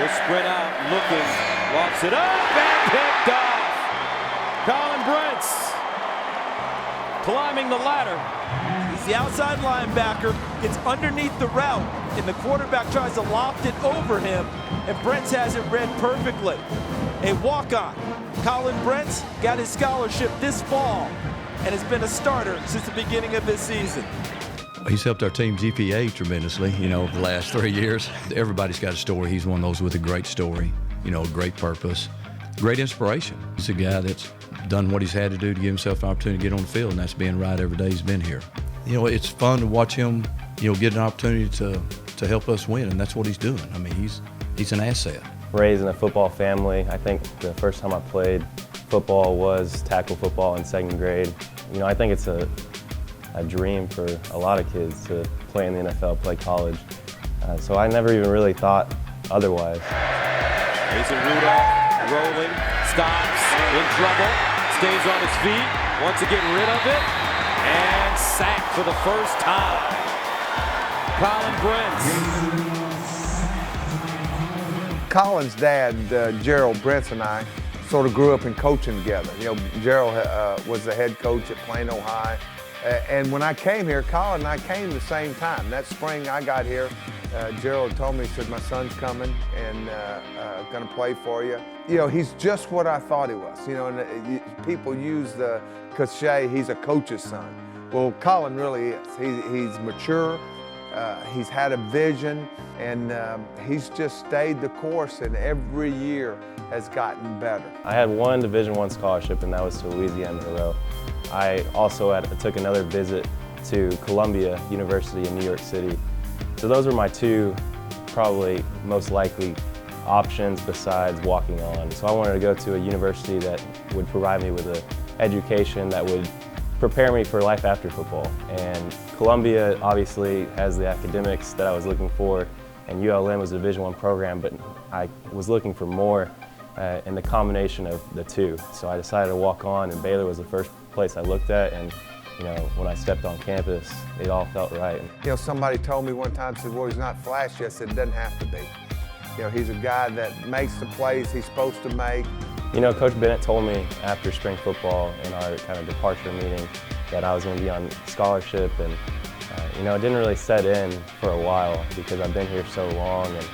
Will sprint out, looking, lofts it up, and picked off. Collin Brence climbing the ladder. He's the outside linebacker, gets underneath the route, and the quarterback tries to loft it over him, and Brence has it read perfectly. A walk-on. Collin Brence got his scholarship this fall and has been a starter since the beginning of this season. He's helped our team GPA tremendously, the last 3 years. Everybody's got a story. He's one of those with a great story, a great purpose, great inspiration. He's a guy that's done what he's had to do to give himself an opportunity to get on the field, and that's being right every day he's been here. It's fun to watch him, get an opportunity to help us win, and that's what he's doing. I mean, he's an asset. Raised in a football family. I think the first time I played football was tackle football in 2nd grade. I think it's a dream for a lot of kids to play in the NFL, play college. So I never even really thought otherwise. Mason Rudolph rolling, stops, in trouble, stays on his feet, wants to get rid of it, and sacked for the first time. Collin Brence. Collin's dad, Gerald Brence, and I sort of grew up in coaching together. Gerald was the head coach at Plano High. And when I came here, Collin and I came the same time. That spring I got here, Gerald told me, he said, my son's coming and gonna play for you. He's just what I thought he was. And people use the cliche, he's a coach's son. Well, Collin really is. He's mature, he's had a vision, and he's just stayed the course, and every year has gotten better. I had one Division I scholarship, and that was to Louisiana Monroe. I also took another visit to Columbia University in New York City. So those were my two probably most likely options besides walking on. So I wanted to go to a university that would provide me with an education that would prepare me for life after football. And Columbia obviously has the academics that I was looking for, and ULM was a Division I program, but I was looking for more in the combination of the two. So I decided to walk on, and Baylor was the first place I looked at, and when I stepped on campus, it all felt right. Somebody told me one time, said, well, he's not flashy. I said, it doesn't have to be. He's a guy that makes the plays he's supposed to make. Coach Bennett told me after spring football in our kind of departure meeting that I was going to be on scholarship, and it didn't really set in for a while because I've been here so long, and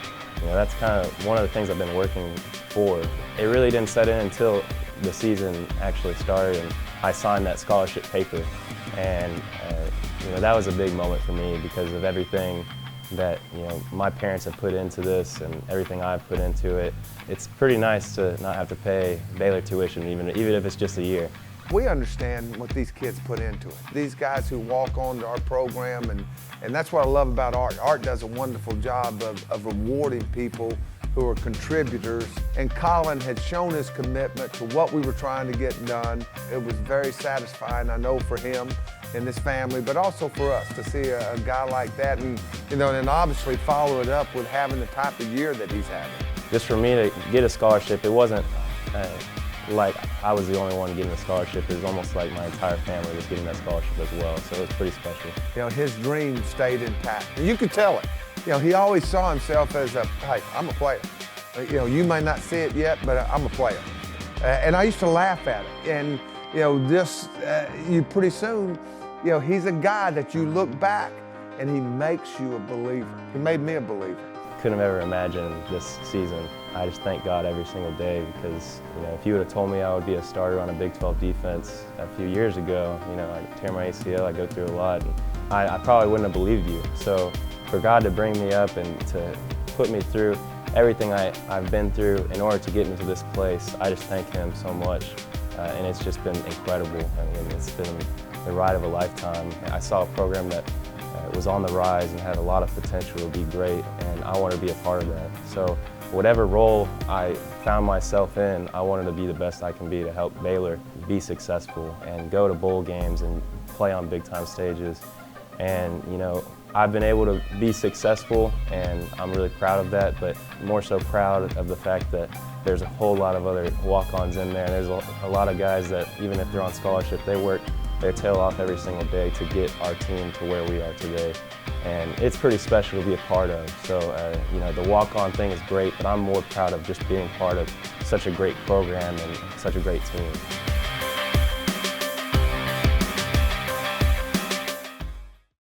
that's kind of one of the things I've been working for. It really didn't set in until the season actually started, and I signed that scholarship paper, and that was a big moment for me because of everything that my parents have put into this and everything I've put into it. It's pretty nice to not have to pay Baylor tuition, even if it's just a year. We understand what these kids put into it. These guys who walk on to our program, and that's what I love about Art. Art does a wonderful job of rewarding people who are contributors, and Collin had shown his commitment to what we were trying to get done. It was very satisfying, I know, for him and his family, but also for us to see a guy like that, and and obviously follow it up with having the type of year that he's having. Just for me to get a scholarship, it wasn't like I was the only one getting the scholarship. It was almost like my entire family was getting that scholarship as well, so it was pretty special. His dream stayed intact. And you could tell it. He always saw himself as hey, I'm a player. You may not see it yet, but I'm a player. And I used to laugh at it. And, you pretty soon, he's a guy that you look back and he makes you a believer. He made me a believer. Couldn't have ever imagined this season. I just thank God every single day because, if you would have told me I would be a starter on a Big 12 defense a few years ago, I tear my ACL, I go through a lot, and I probably wouldn't have believed you. So for God to bring me up and to put me through everything I've been through in order to get me to this place, I just thank Him so much. And it's just been incredible. It's been the ride of a lifetime. I saw a program that was on the rise and had a lot of potential to be great, and I wanted to be a part of that. So whatever role I found myself in, I wanted to be the best I can be to help Baylor be successful and go to bowl games and play on big-time stages. And, I've been able to be successful, and I'm really proud of that, but more so proud of the fact that there's a whole lot of other walk-ons in there. And there's a lot of guys that, even if they're on scholarship, they work their tail off every single day to get our team to where we are today. And it's pretty special to be a part of. So, you know, the walk-on thing is great, but I'm more proud of just being part of such a great program and such a great team.